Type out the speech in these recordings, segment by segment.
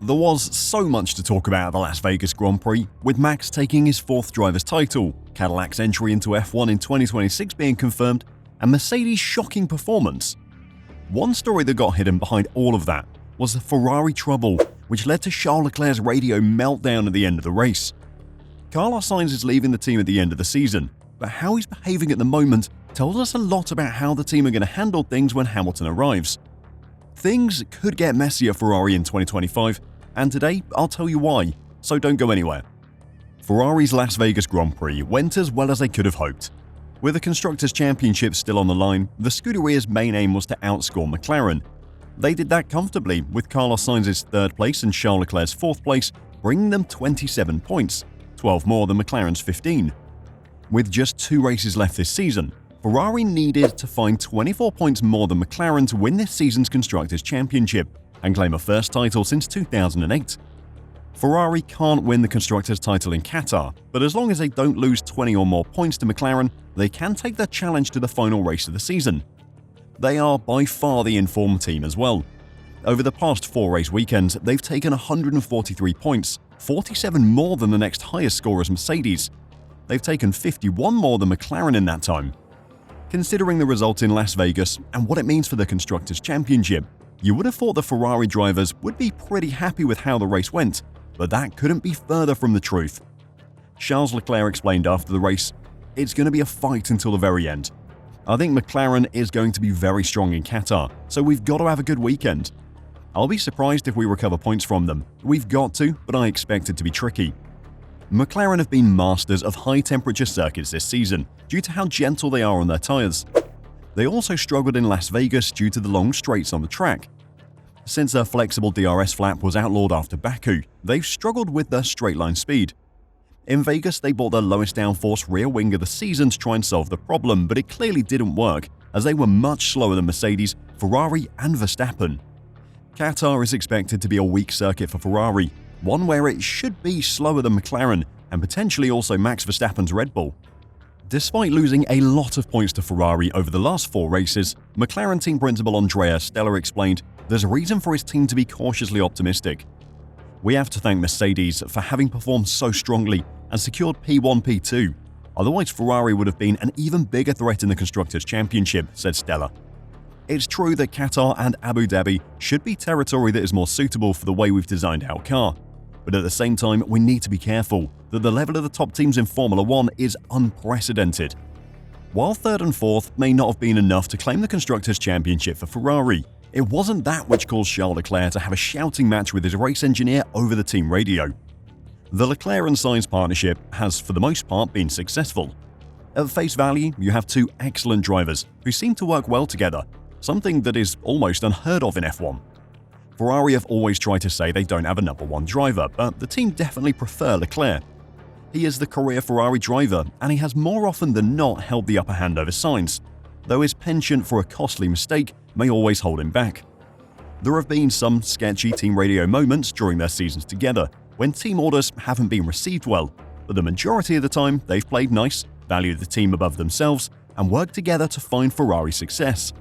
There was so much to talk about at the Las Vegas Grand Prix, with Max taking his fourth driver's title, Cadillac's entry into F1 in 2026 being confirmed, and Mercedes' shocking performance. One story that got hidden behind all of that was the Ferrari trouble, which led to Charles Leclerc's radio meltdown at the end of the race. Carlos Sainz is leaving the team at the end of the season, but how he's behaving at the moment tells us a lot about how the team are going to handle things when Hamilton arrives. Things could get messy at Ferrari in 2025, and today I'll tell you why, so don't go anywhere. Ferrari's Las Vegas Grand Prix went as well as they could have hoped. With the Constructors' Championship still on the line, the Scuderia's main aim was to outscore McLaren. They did that comfortably, with Carlos Sainz's third place and Charles Leclerc's fourth place, bringing them 27 points, 12 more than McLaren's 15. With just 2 races left this season, Ferrari needed to find 24 points more than McLaren to win this season's Constructors' Championship and claim a first title since 2008. Ferrari can't win the Constructors' title in Qatar, but as long as they don't lose 20 or more points to McLaren, they can take their challenge to the final race of the season. They are by far the informed team as well. Over the past 4 race weekends, they've taken 143 points, 47 more than the next highest scorers Mercedes. They've taken 51 more than McLaren in that time. Considering the result in Las Vegas and what it means for the Constructors' Championship, you would have thought the Ferrari drivers would be pretty happy with how the race went, but that couldn't be further from the truth. Charles Leclerc explained after the race, "It's going to be a fight until the very end. I think McLaren is going to be very strong in Qatar, so we've got to have a good weekend. I'll be surprised if we recover points from them. We've got to, but I expect it to be tricky." McLaren have been masters of high-temperature circuits this season due to how gentle they are on their tyres. They also struggled in Las Vegas due to the long straights on the track. Since their flexible DRS flap was outlawed after Baku, they've struggled with their straight-line speed. In Vegas, they bought their lowest downforce rear wing of the season to try and solve the problem, but it clearly didn't work, as they were much slower than Mercedes, Ferrari and Verstappen. Qatar is expected to be a weak circuit for Ferrari, one where it should be slower than McLaren and potentially also Max Verstappen's Red Bull. Despite losing a lot of points to Ferrari over the last 4 races, McLaren team principal Andrea Stella explained there's a reason for his team to be cautiously optimistic. "We have to thank Mercedes for having performed so strongly and secured P1, P2. Otherwise, Ferrari would have been an even bigger threat in the Constructors' Championship," said Stella. "It's true that Qatar and Abu Dhabi should be territory that is more suitable for the way we've designed our car. But at the same time, we need to be careful that the level of the top teams in Formula 1 is unprecedented." While 3rd and 4th may not have been enough to claim the Constructors' Championship for Ferrari, it wasn't that which caused Charles Leclerc to have a shouting match with his race engineer over the team radio. The Leclerc and Sainz partnership has, for the most part, been successful. At face value, you have 2 excellent drivers who seem to work well together, something that is almost unheard of in F1. Ferrari have always tried to say they don't have a number 1 driver, but the team definitely prefer Leclerc. He is the career Ferrari driver, and he has more often than not held the upper hand over Sainz, though his penchant for a costly mistake may always hold him back. There have been some sketchy team radio moments during their seasons together, when team orders haven't been received well, but the majority of the time they've played nice, valued the team above themselves, and worked together to find Ferrari success.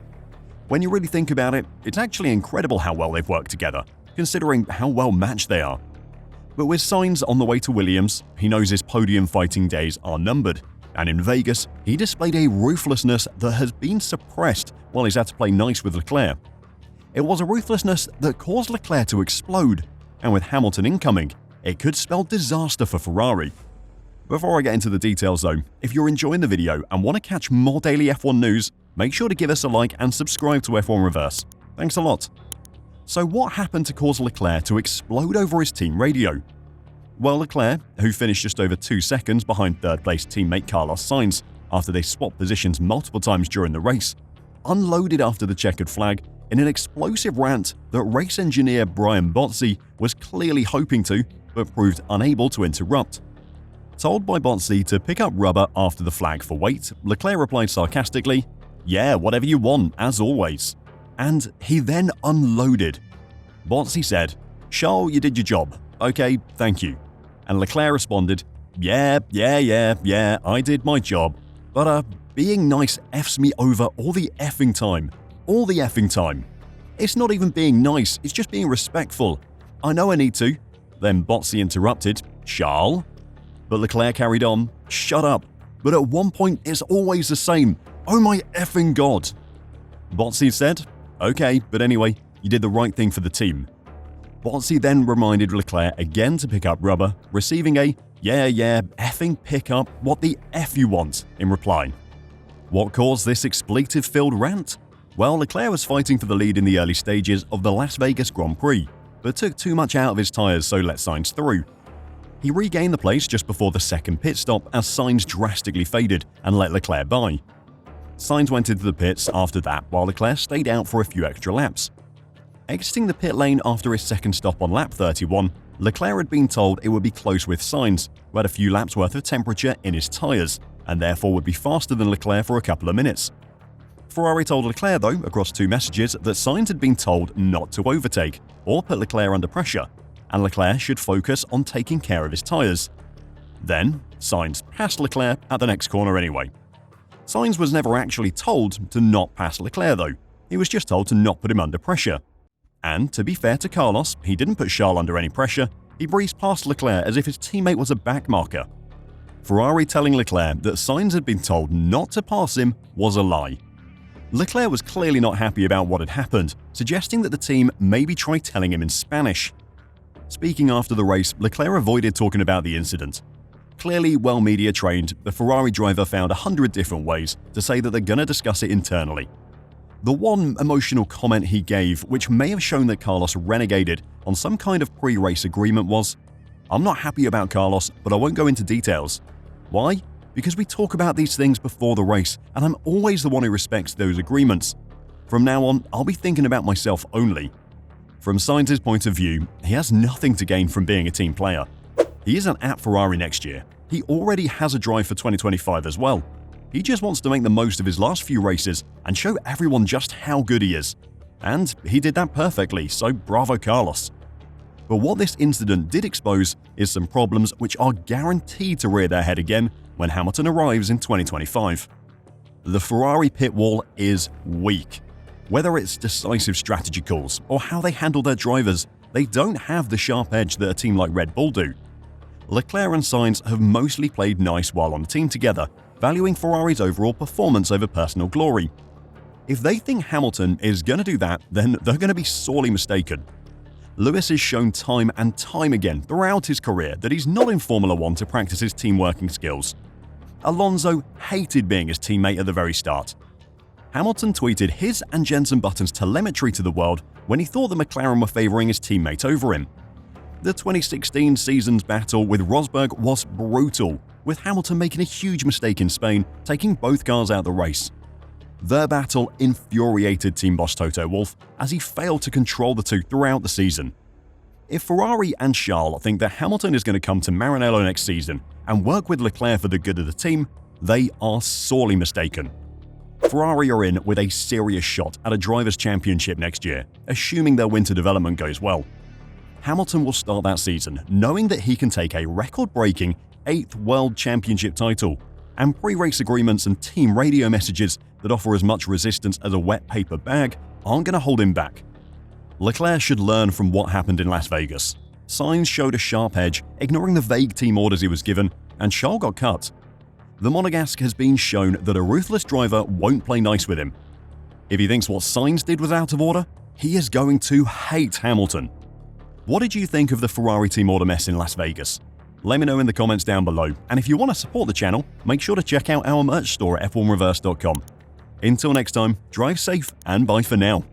When you really think about it, it's actually incredible how well they've worked together, considering how well matched they are. But with Sainz on the way to Williams, he knows his podium fighting days are numbered, and in Vegas, he displayed a ruthlessness that has been suppressed while he's had to play nice with Leclerc. It was a ruthlessness that caused Leclerc to explode, and with Hamilton incoming, it could spell disaster for Ferrari. Before I get into the details though, if you're enjoying the video and want to catch more daily F1 news, make sure to give us a like and subscribe to F1 Reverse. Thanks a lot. So what happened to cause Leclerc to explode over his team radio? Well, Leclerc, who finished just over 2 seconds behind 3rd place teammate Carlos Sainz after they swapped positions multiple times during the race, unloaded after the checkered flag in an explosive rant that race engineer Brian Botzi was clearly hoping to, but proved unable to interrupt. Told by Botzi to pick up rubber after the flag for weight, Leclerc replied sarcastically, "Yeah, whatever you want, as always." And he then unloaded. Botzi said, "Charles, you did your job. Okay, thank you." And Leclerc responded, Yeah, I did my job. But being nice F's me over all the effing time. All the effing time. It's not even being nice, it's just being respectful. I know I need to." Then Bottas interrupted, "Charles?" But Leclerc carried on, "Shut up. But at one point it's always the same. Oh my effing god." Bottas said, "Okay, but anyway, you did the right thing for the team." Bottas then reminded Leclerc again to pick up rubber, receiving a yeah, effing pick up what the F you want in reply. What caused this expletive-filled rant? Well, Leclerc was fighting for the lead in the early stages of the Las Vegas Grand Prix, but took too much out of his tyres, so let Sainz through. He regained the place just before the second pit stop as Sainz drastically faded and let Leclerc by. Sainz went into the pits after that while Leclerc stayed out for a few extra laps. Exiting the pit lane after his second stop on lap 31, Leclerc had been told it would be close with Sainz, who had a few laps worth of temperature in his tyres, and therefore would be faster than Leclerc for a couple of minutes. Ferrari told Leclerc, though, across two messages, that Sainz had been told not to overtake or put Leclerc under pressure, and Leclerc should focus on taking care of his tyres. Then, Sainz passed Leclerc at the next corner anyway. Sainz was never actually told to not pass Leclerc, though. He was just told to not put him under pressure. And, to be fair to Carlos, he didn't put Charles under any pressure. He breezed past Leclerc as if his teammate was a backmarker. Ferrari telling Leclerc that Sainz had been told not to pass him was a lie. Leclerc was clearly not happy about what had happened, suggesting that the team maybe try telling him in Spanish. Speaking after the race, Leclerc avoided talking about the incident. Clearly well media trained, the Ferrari driver found 100 different ways to say that they're gonna discuss it internally. The one emotional comment he gave, which may have shown that Carlos renegaded on some kind of pre-race agreement, was, "I'm not happy about Carlos, but I won't go into details." Why? Because we talk about these things before the race, and I'm always the one who respects those agreements. From now on, I'll be thinking about myself only. From Sainz's point of view, he has nothing to gain from being a team player. He isn't at Ferrari next year. He already has a drive for 2025 as well. He just wants to make the most of his last few races and show everyone just how good he is. And he did that perfectly, so bravo Carlos. But what this incident did expose is some problems which are guaranteed to rear their head again when Hamilton arrives in 2025. The Ferrari pit wall is weak. Whether it's decisive strategy calls or how they handle their drivers, they don't have the sharp edge that a team like Red Bull do. Leclerc and Sainz have mostly played nice while on the team together, valuing Ferrari's overall performance over personal glory. If they think Hamilton is going to do that, then they're going to be sorely mistaken. Lewis has shown time and time again throughout his career that he's not in Formula One to practice his team working skills. Alonso hated being his teammate at the very start. Hamilton tweeted his and Jenson Button's telemetry to the world when he thought that McLaren were favouring his teammate over him. The 2016 season's battle with Rosberg was brutal, with Hamilton making a huge mistake in Spain, taking both cars out of the race. Their battle infuriated team boss Toto Wolff as he failed to control the two throughout the season. If Ferrari and Charles think that Hamilton is going to come to Maranello next season and work with Leclerc for the good of the team, they are sorely mistaken. Ferrari are in with a serious shot at a Drivers' Championship next year, assuming their winter development goes well. Hamilton will start that season knowing that he can take a record-breaking 8th World Championship title, and pre-race agreements and team radio messages that offer as much resistance as a wet paper bag aren't going to hold him back. Leclerc should learn from what happened in Las Vegas. Sainz showed a sharp edge, ignoring the vague team orders he was given, and Charles got cut. The Monegasque has been shown that a ruthless driver won't play nice with him. If he thinks what Sainz did was out of order, he is going to hate Hamilton. What did you think of the Ferrari team order mess in Las Vegas? Let me know in the comments down below, and if you want to support the channel, make sure to check out our merch store at f1reverse.com. Until next time, drive safe and bye for now.